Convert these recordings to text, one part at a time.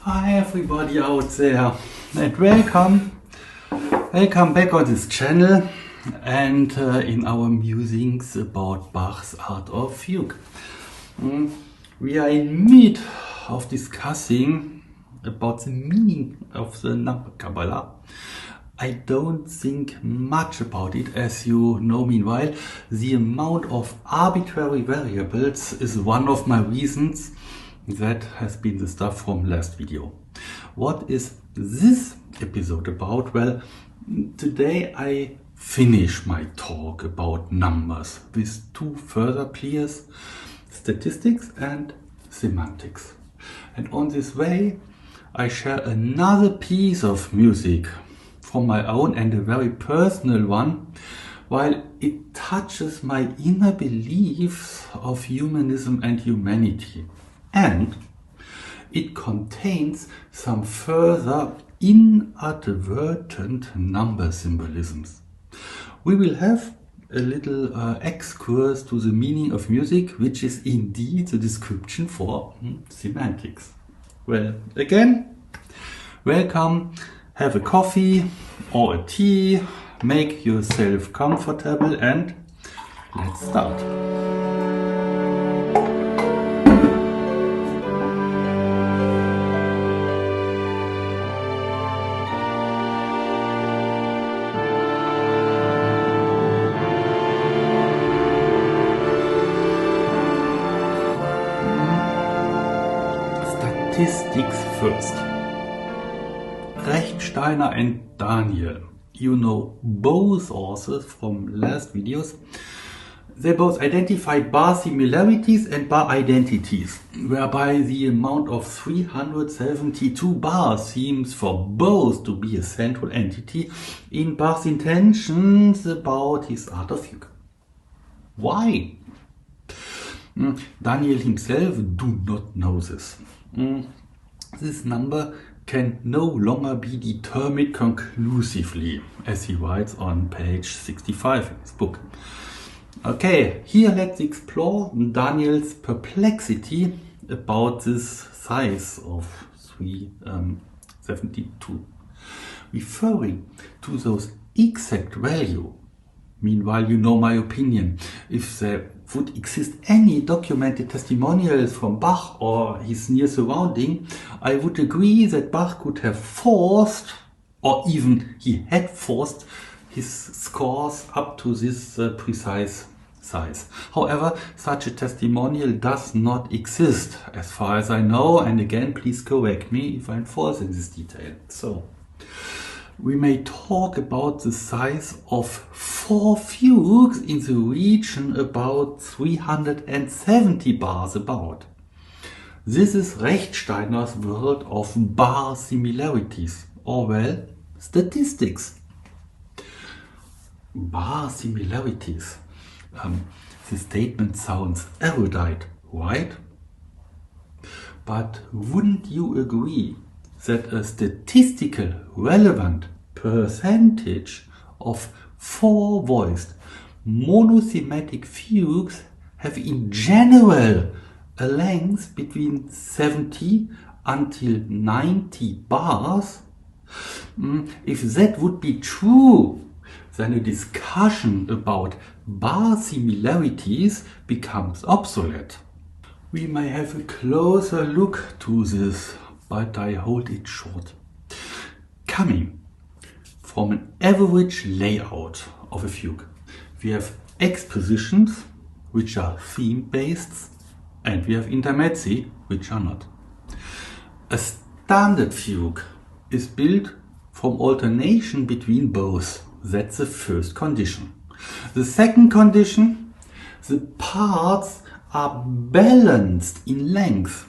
Hi everybody out there and welcome back on this channel and in our musings about Bach's Art of Fugue. We are in mid of discussing about the meaning of the number Kabbalah. I don't think much about it, as you know. Meanwhile, the amount of arbitrary variables is one of my reasons. That has been the stuff from last video. What is this episode about? Well, today I finish my talk about numbers with two further players, statistics and semantics. And on this way I share another piece of music from my own and a very personal one, while it touches my inner beliefs of humanism and humanity. And it contains some further inadvertent number symbolisms. We will have a little excursus to the meaning of music, which is indeed the description for semantics. Well, again, welcome. Have a coffee or a tea, make yourself comfortable, and let's start. Statistics first. Rechtsteiner and Daniel, you know both authors from last videos. They both identified bar similarities and bar identities, whereby the amount of 372 bars seems for both to be a central entity in Bach's intentions about his Art of Fugue. Why? Daniel himself do not know this. This number can no longer be determined conclusively, as he writes on page 65 in his book. Okay, here let's explore Daniel's perplexity about this size of 372. Referring to those exact value, meanwhile, you know my opinion. If there would exist any documented testimonials from Bach or his near surrounding, I would agree that Bach could have forced, or even he had forced, his scores up to this precise size. However, such a testimonial does not exist, as far as I know, and again, please correct me if I'm false in this detail. So, we may talk about the size of 4 fugues in the region about 370 bars about. This is Rechtsteiner's world of bar similarities, or well, statistics. Bar similarities. The statement sounds erudite, right? But wouldn't you agree that a statistical relevant percentage of 4-voiced monothematic fugues have in general a length between 70 until 90 bars? If that would be true, then a discussion about bar similarities becomes obsolete. We may have a closer look to this, but I hold it short. Coming from an average layout of a fugue, we have expositions, which are theme-based, and we have intermezzi, which are not. A standard fugue is built from alternation between both. That's the first condition. The second condition, the parts are balanced in length.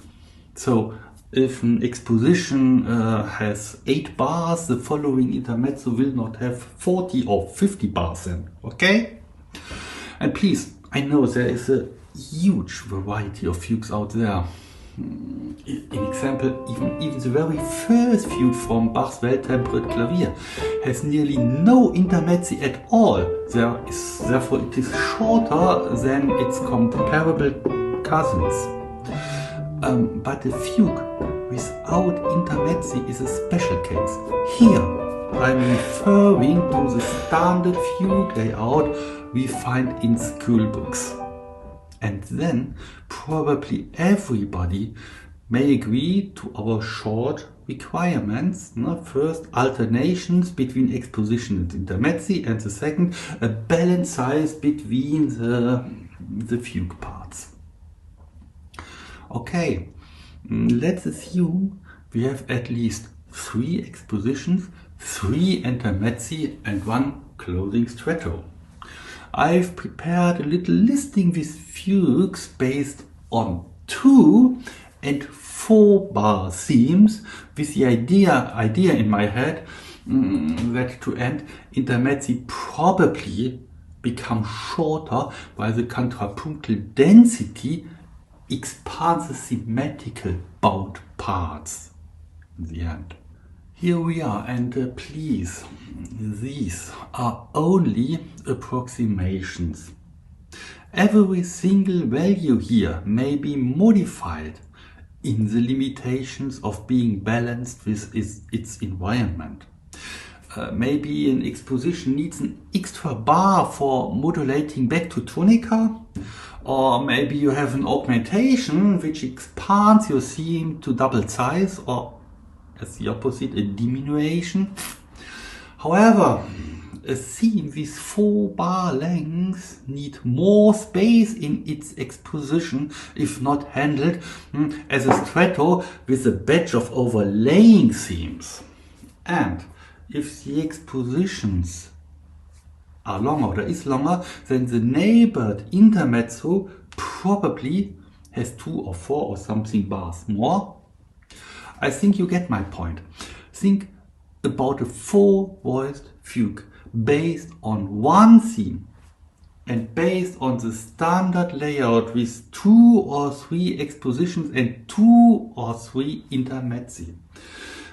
So if an exposition has 8 bars, the following intermezzo will not have 40 or 50 bars then, okay? And please, I know there is a huge variety of fugues out there. In example, even the very first fugue from Bach's well-tempered clavier has nearly no intermezzi at all. Therefore it is shorter than its comparable cousins. But the fugue without intermezzi is a special case. Here I'm referring to the standard fugue layout we find in school books. And then probably everybody may agree to our short requirements. First, alternations between exposition and intermezzi, and the second, a balanced size between the fugue parts. Okay, let's assume we have at least 3 expositions, 3 intermezzi and 1 closing stretto. I've prepared a little listing with fugues based on 2 and 4 bar themes, with the idea in my head that to end intermezzi probably become shorter while the contrapunctal density expands the semantical bound parts in the end. Here we are, and please, these are only approximations. Every single value here may be modified in the limitations of being balanced with its environment. Maybe an exposition needs an extra bar for modulating back to tonica, or maybe you have an augmentation which expands your theme to double size, or as the opposite, a diminution. However, a theme with 4 bar lengths need more space in its exposition if not handled as a stretto with a batch of overlaying themes. And if the expositions are longer or is longer, then the neighbored intermezzo probably has 2 or 4 or something bars more. I think you get my point. Think about a 4-voiced fugue based on 1 theme and based on the standard layout with 2 or 3 expositions and 2 or 3 intermezzi.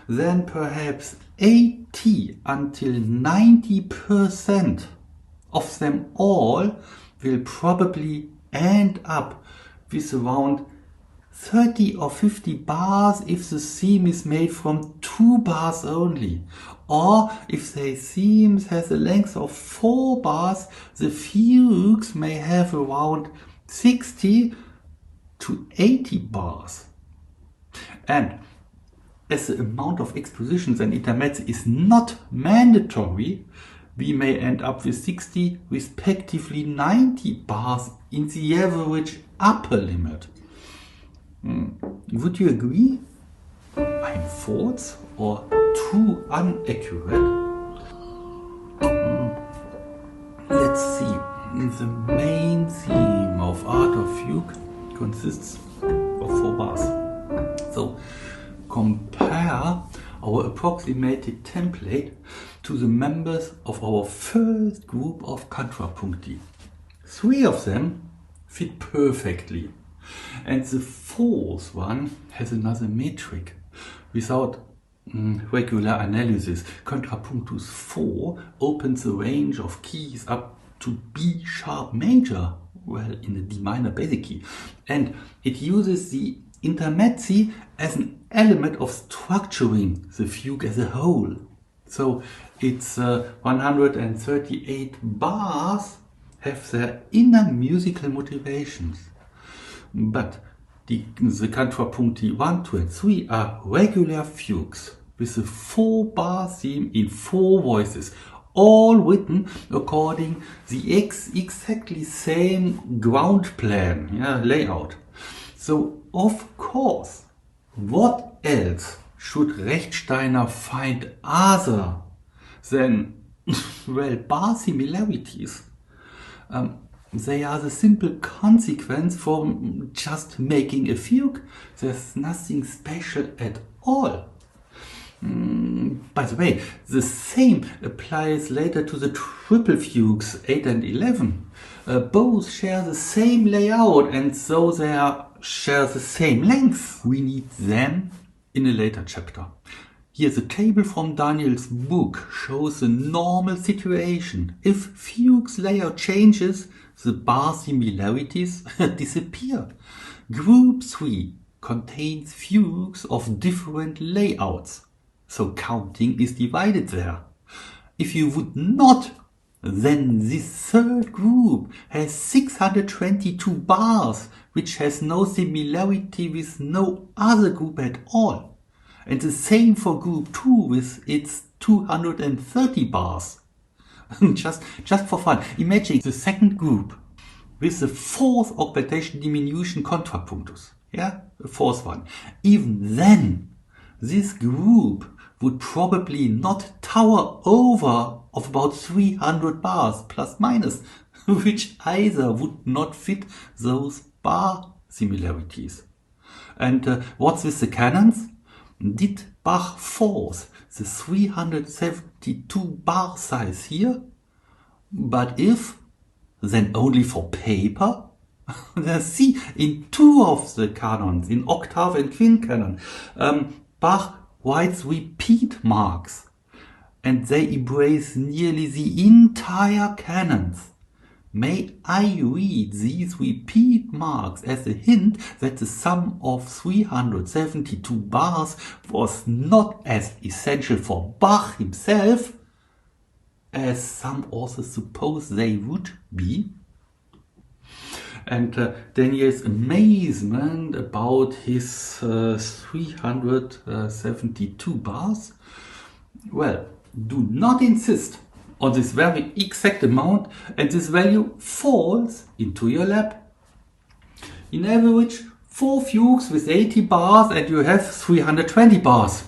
Then perhaps 80 until 90% of them all will probably end up with around 30 or 50 bars if the theme is made from 2 bars only. Or if the theme has a length of 4 bars, the fugues may have around 60 to 80 bars. And as the amount of expositions and intermezzi is not mandatory, we may end up with 60, respectively 90 bars in the average upper limit. Would you agree? I'm false or too inaccurate? Let's see. The main theme of Art of Fugue consists of 4 bars. So compare our approximated template to the members of our first group of contrapuncti. 3 of them fit perfectly. And the 4th one has another metric. Without regular analysis, contrapunctus 4 opens the range of keys up to B sharp major, well, in a D minor basic key. And it uses the intermezzi as an element of structuring the fugue as a whole. So its 138 bars have their inner musical motivations. But the contrapuncti 1, 2 and 3 are regular fugues with a 4 bar theme in 4 voices, all written according the exactly same ground plan, layout. So of course, what else should Rechsteiner find other than, well, bar similarities? They are the simple consequence from just making a fugue. There's nothing special at all. By the way, the same applies later to the triple fugues 8 and 11. Both share the same layout, and so they share the same length. We need them in a later chapter. Here the table from Daniel's book shows the normal situation. If fugues layout changes, the bar similarities disappear. Group 3 contains fugues of different layouts, so counting is divided there. If you would not, then this third group has 622 bars, which has no similarity with no other group at all. And the same for group 2 with its 230 bars. just for fun, imagine the second group with the fourth augmentation diminution contrapunctus. Yeah, the fourth one. Even then, this group would probably not tower over of about 300 bars, plus minus, which either would not fit those bar similarities. And what's with the canons? Litt Bach force the 372 bar size here, but if, then only for paper? See, in two of the canons, in octave and quint canon, Bach writes repeat marks, and they embrace nearly the entire canons. May I read these repeat marks as a hint that the sum of 372 bars was not as essential for Bach himself as some authors suppose they would be? And Daniel's amazement about his 372 bars? Well, do not insist on this very exact amount, and this value falls into your lap. In average, 4 fugues with 80 bars and you have 320 bars.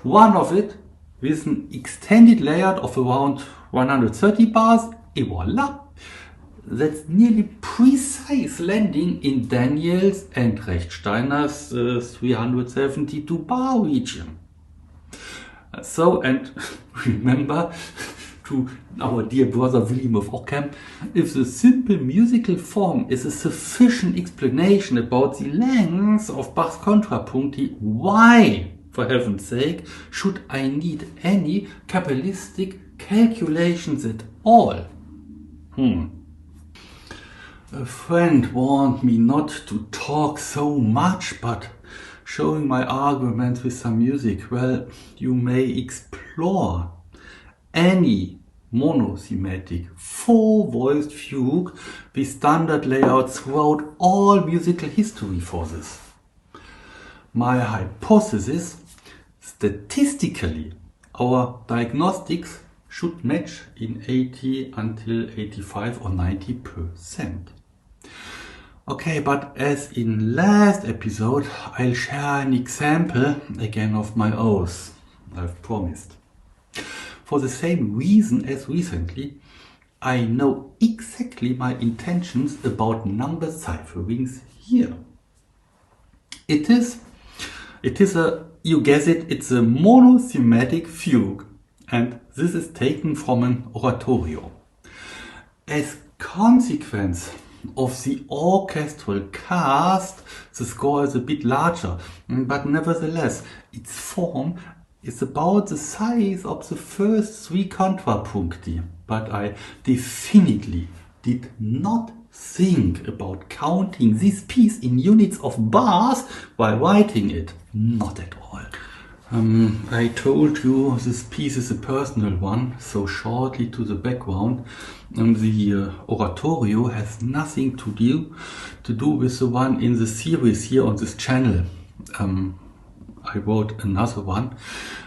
One of it with an extended layout of around 130 bars, et voila! That's nearly precise landing in Daniels and Rechtsteiner's 372 bar region. So, and remember to our dear brother William of Ockham, if the simple musical form is a sufficient explanation about the length of Bach's contrapuncti, why, for heaven's sake, should I need any Kabbalistic calculations at all? A friend warned me not to talk so much, but showing my arguments with some music, well, you may explore any monothematic, four-voiced fugue with standard layouts throughout all musical history for this. My hypothesis, statistically, our diagnostics should match in 80 until 85 or 90%. Okay, but as in last episode, I'll share an example again of my oath, I've promised. For the same reason as recently, I know exactly my intentions about number cipherings here. It is a, you guess it, it's a monothematic fugue, and this is taken from an oratorio. As consequence of the orchestral cast, the score is a bit larger, but nevertheless, its form is about the size of the first 3 contrapuncti. But I definitely did not think about counting this piece in units of bars while writing it. Not at all. I told you this piece is a personal one, so shortly to the background. The oratorio has nothing to do with the one in the series here on this channel. I wrote another one,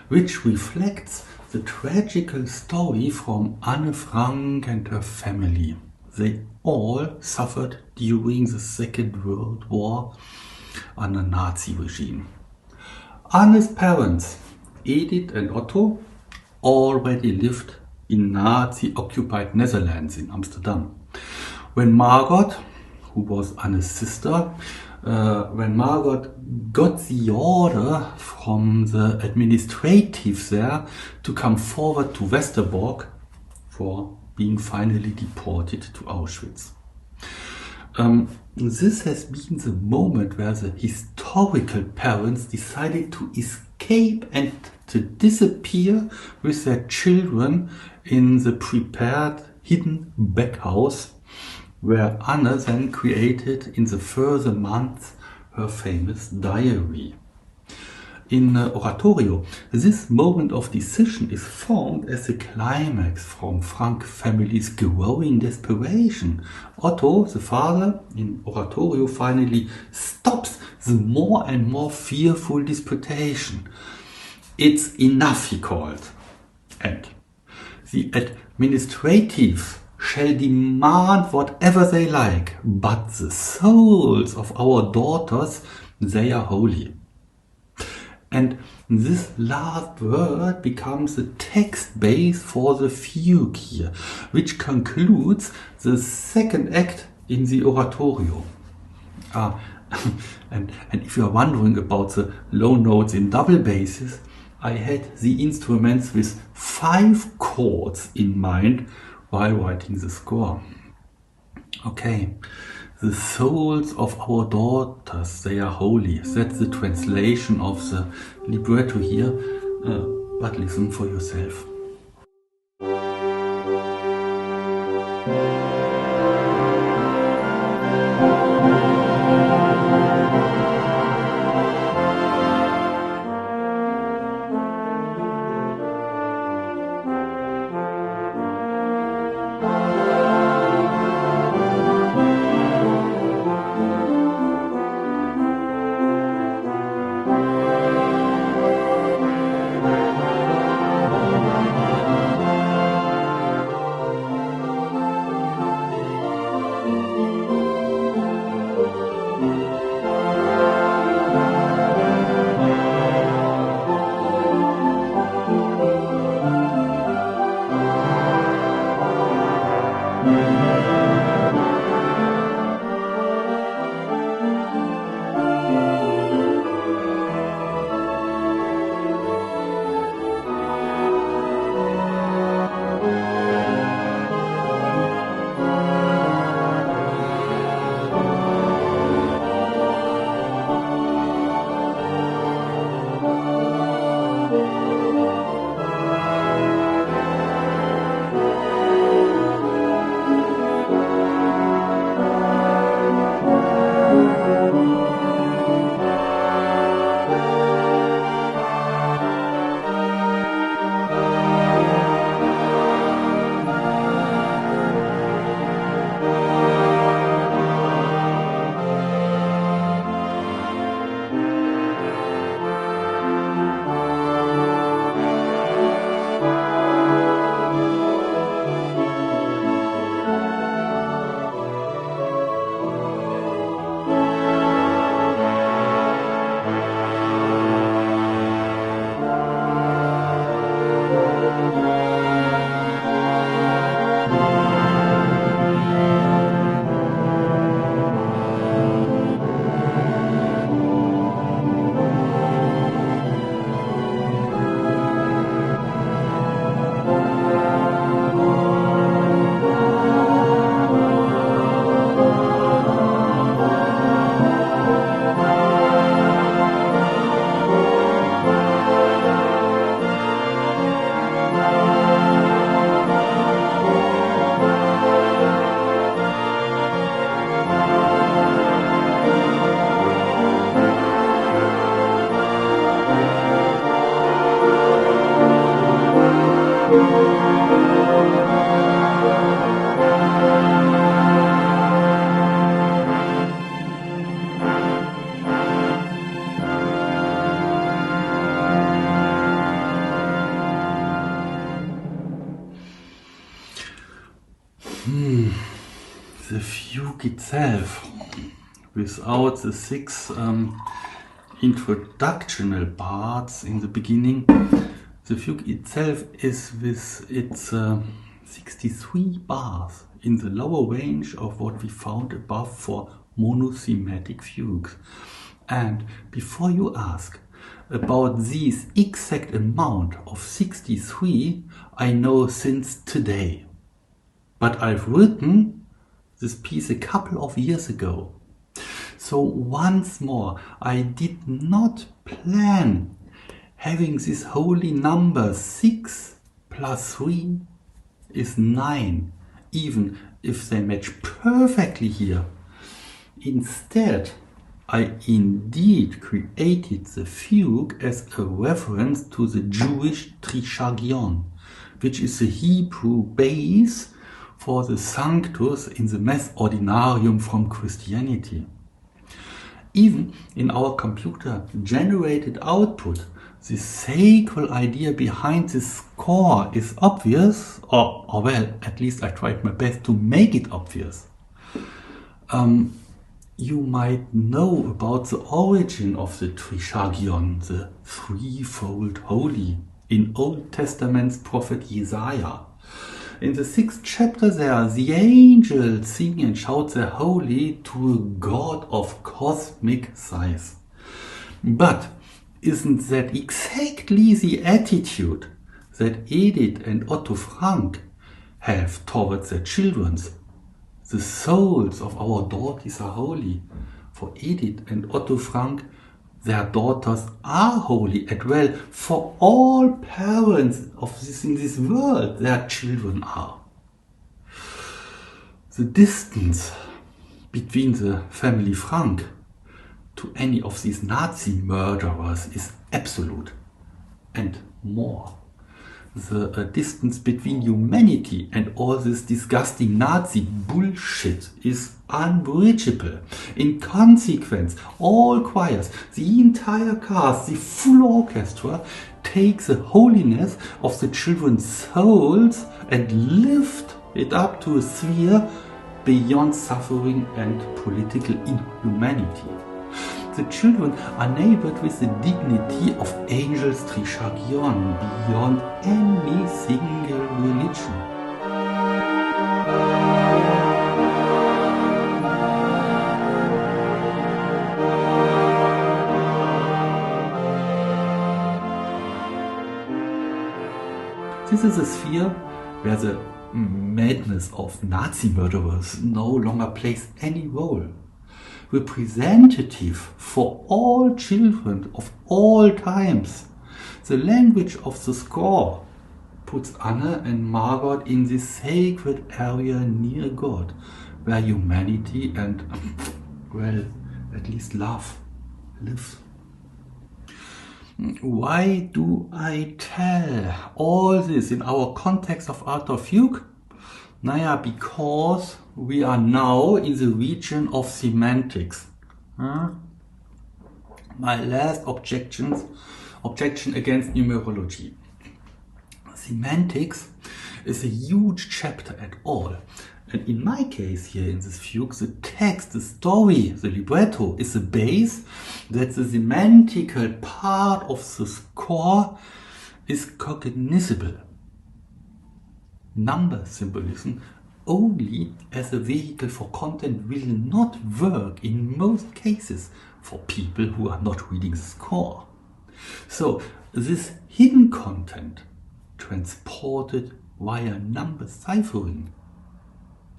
which reflects the tragical story from Anne-Fugue and her family. They all suffered during the Second World War under Nazi regime. Anne's parents, Edith and Otto, already lived in Nazi-occupied Netherlands in Amsterdam. When Margot, who was Anne's sister, when Margot got the order from the administratives there to come forward to Westerbork for being finally deported to Auschwitz. This has been the moment where the historical parents decided to escape and to disappear with their children in the prepared hidden back house, where Anne then created in the further months her famous diary. In oratorio, this moment of decision is formed as a climax from Frank family's growing desperation. Otto, the father, in oratorio finally stops the more and more fearful disputation. It's enough, he called. And the administrative shall demand whatever they like, but the souls of our daughters, they are holy. And this last word becomes the text base for the fugue here, which concludes the second act in the oratorio. And if you are wondering about the low notes in double basses, I had the instruments with 5 chords in mind while writing the score. Okay. The souls of our daughters, they are holy. That's the translation of the libretto here, but listen for yourself. The fugue itself, without the 6 introductional parts in the beginning, the fugue itself is with its 63 bars in the lower range of what we found above for monothematic fugues. And before you ask about this exact amount of 63, I know since today. But I've written this piece a couple of years ago. So once more, I did not plan having this holy number 6 plus 3 is 9, even if they match perfectly here. Instead, I indeed created the fugue as a reference to the Jewish trisagion, which is the Hebrew base for the Sanctus in the Mess Ordinarium from Christianity. Even in our computer-generated output, the sacral idea behind the score is obvious, or well, at least I tried my best to make it obvious. You might know about the origin of the trisagion, the threefold holy, in Old Testament's prophet Isaiah. In the 6th chapter there, the angels sing and shout the holy to a God of cosmic size. But isn't that exactly the attitude that Edith and Otto Frank have towards their children? The souls of our daughters are holy. For Edith and Otto Frank, their daughters are holy as well. For all parents in this world, their children are. The distance between the family Frank to any of these Nazi murderers is absolute, and more. The distance between humanity and all this disgusting Nazi bullshit is unbridgeable. In consequence, all choirs, the entire cast, the full orchestra take the holiness of the children's souls and lift it up to a sphere beyond suffering and political inhumanity. The children are neighbored with the dignity of angels trisagion beyond any single religion. This is a sphere where the madness of Nazi murderers no longer plays any role. Representative for all children of all times. The language of the score puts Anne and Margot in this sacred area near God, where humanity and, well, at least love lives. Why do I tell all this in our context of Art of Fugue? Naja, because we are now in the region of semantics. My last objection against numerology. Semantics is a huge chapter at all. And in my case here in this fugue, the text, the story, the libretto is the base that the semantical part of the score is cognizable. Number symbolism only as a vehicle for content will not work in most cases for people who are not reading the score. So this hidden content transported via number ciphering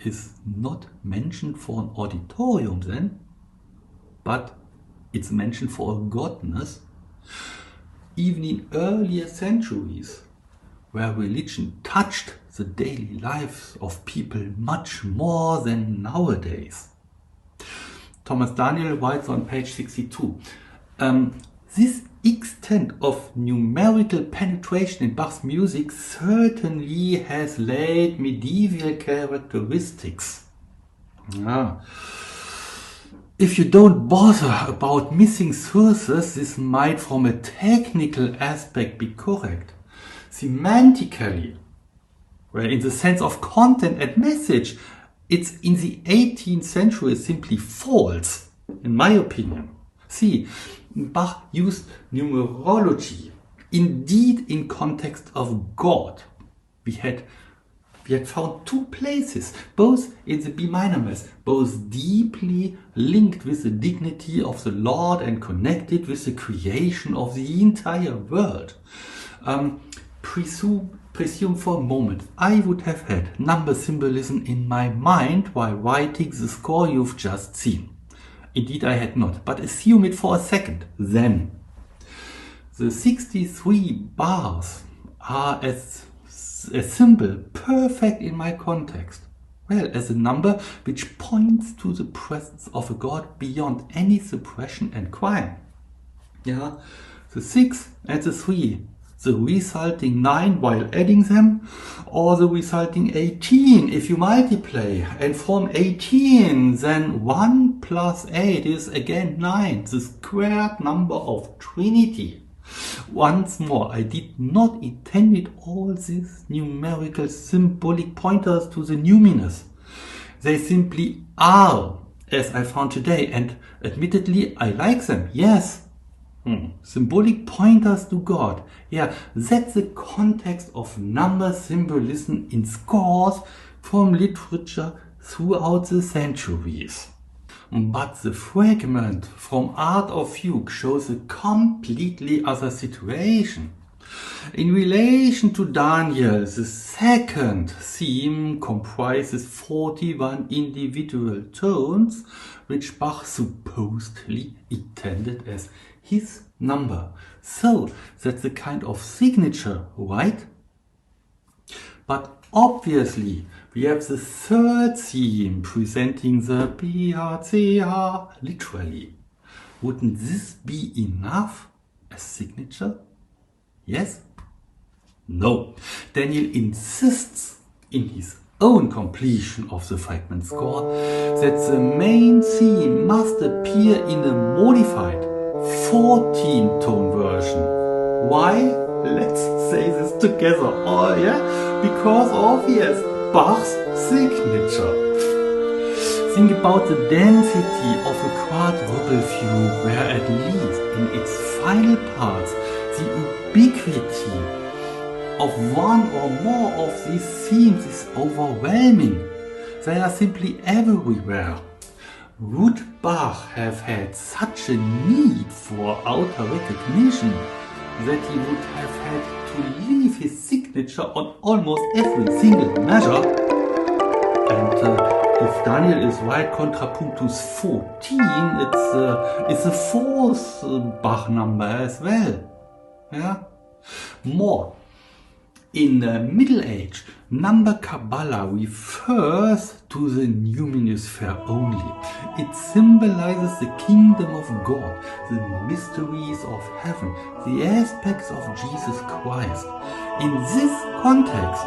is not mentioned for an auditorium then, but it's mentioned for a godness. Even in earlier centuries, where religion touched the daily lives of people much more than nowadays. Thomas Daniel writes on page 62, this extent of numerical penetration in Bach's music certainly has late medieval characteristics. If you don't bother about missing sources, this might from a technical aspect be correct. Semantically, well, in the sense of content and message, it's in the 18th century simply false, in my opinion. See, Bach used numerology, indeed in context of God. We had found two places, both in the B minor Mass, both deeply linked with the dignity of the Lord and connected with the creation of the entire world. Presume for a moment I would have had number symbolism in my mind while writing the score you've just seen. Indeed I had not, but assume it for a second. Then the 63 bars are as a symbol perfect in my context. well, as a number which points to the presence of a God beyond any suppression and crime. Yeah, the 6 and the 3, the resulting 9 while adding them, or the resulting 18 if you multiply. And from 18, then 1 plus 8 is again 9, the squared number of Trinity. Once more, I did not intend all these numerical symbolic pointers to the numinous. They simply are, as I found today, and admittedly I like them, yes. Symbolic pointers to God. Yeah, that's the context of number symbolism in scores from literature throughout the centuries. But the fragment from Art of Fugue shows a completely other situation. In relation to Daniel, the second theme comprises 41 individual tones, which Bach supposedly intended as his number. So that's a kind of signature, right? But obviously, we have the third theme presenting the BHCH literally. Wouldn't this be enough as signature? Yes? No. Daniel insists in his own completion of the fragment score that the main theme must appear in a modified 14-tone version. Why? Let's say this together. Oh yeah? Because obvious. Bach's signature. Think about the density of a quadruple fugue, where at least in its final parts the ubiquity of one or more of these themes is overwhelming. They are simply everywhere. Would Bach have had such a need for outer recognition that he would have had to leave his signature on almost every single measure? And if Daniel is right, contrapunctus 14, it's a fourth Bach number as well. Yeah? More. In the Middle Age, number Kabbalah refers to the numinous sphere only. It symbolizes the kingdom of God, the mysteries of heaven, the aspects of Jesus Christ. In this context,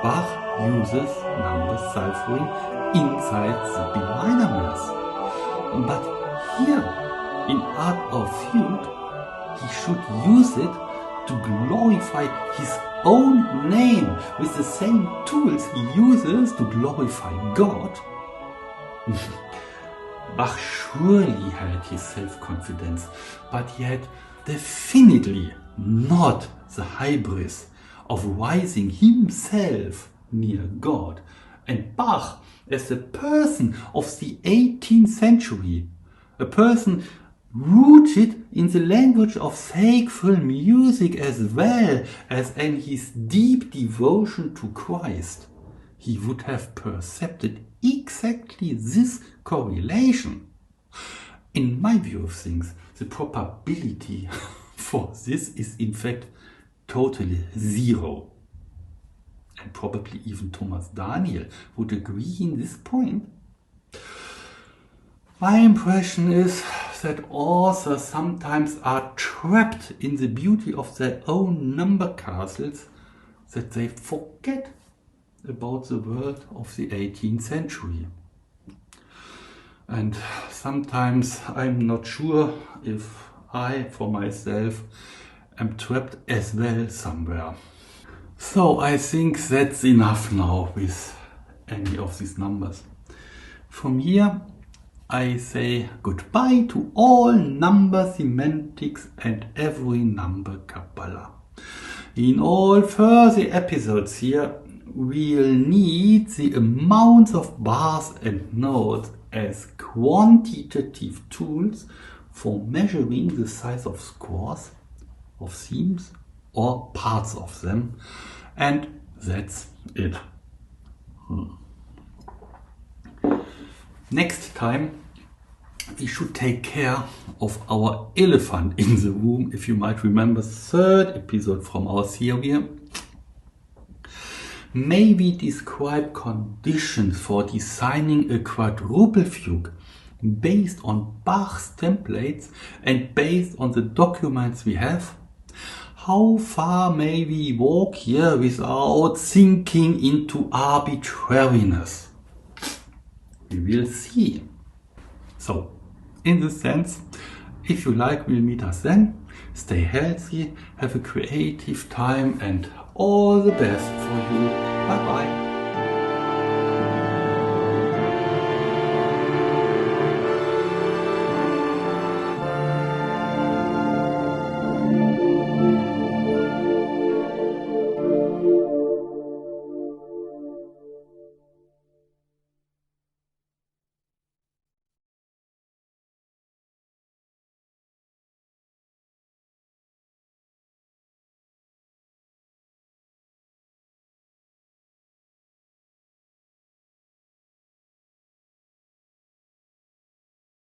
Bach uses number ciphering inside the B minor mass. But here, in Art of Fugue, he should use it to glorify his own name with the same tools he uses to glorify God. Bach surely had his self-confidence, but he had definitely not the hubris of rising himself near God. And Bach, as a person of the 18th century, a person rooted in the language of sacred music as well as in his deep devotion to Christ, he would have perceived exactly this correlation. In my view of things, the probability for this is in fact totally zero. And probably even Thomas Daniel would agree in this point. My impression is that authors sometimes are trapped in the beauty of their own number castles, that they forget about the world of the 18th century. And sometimes I'm not sure if I, for myself, am trapped as well somewhere. So I think that's enough now with any of these numbers. From here, I say goodbye to all number semantics and every number Kabbalah. In all further episodes here, we'll need the amounts of bars and notes as quantitative tools for measuring the size of scores, of themes, or parts of them. And that's it. Next time, we should take care of our elephant in the room, if you might remember the third episode from our series. May we describe conditions for designing a quadruple fugue based on Bach's templates and based on the documents we have? How far may we walk here without sinking into arbitrariness? We will see. So, in this sense, if you like, we'll meet us then. Stay healthy, have a creative time, and all the best for you. Bye bye.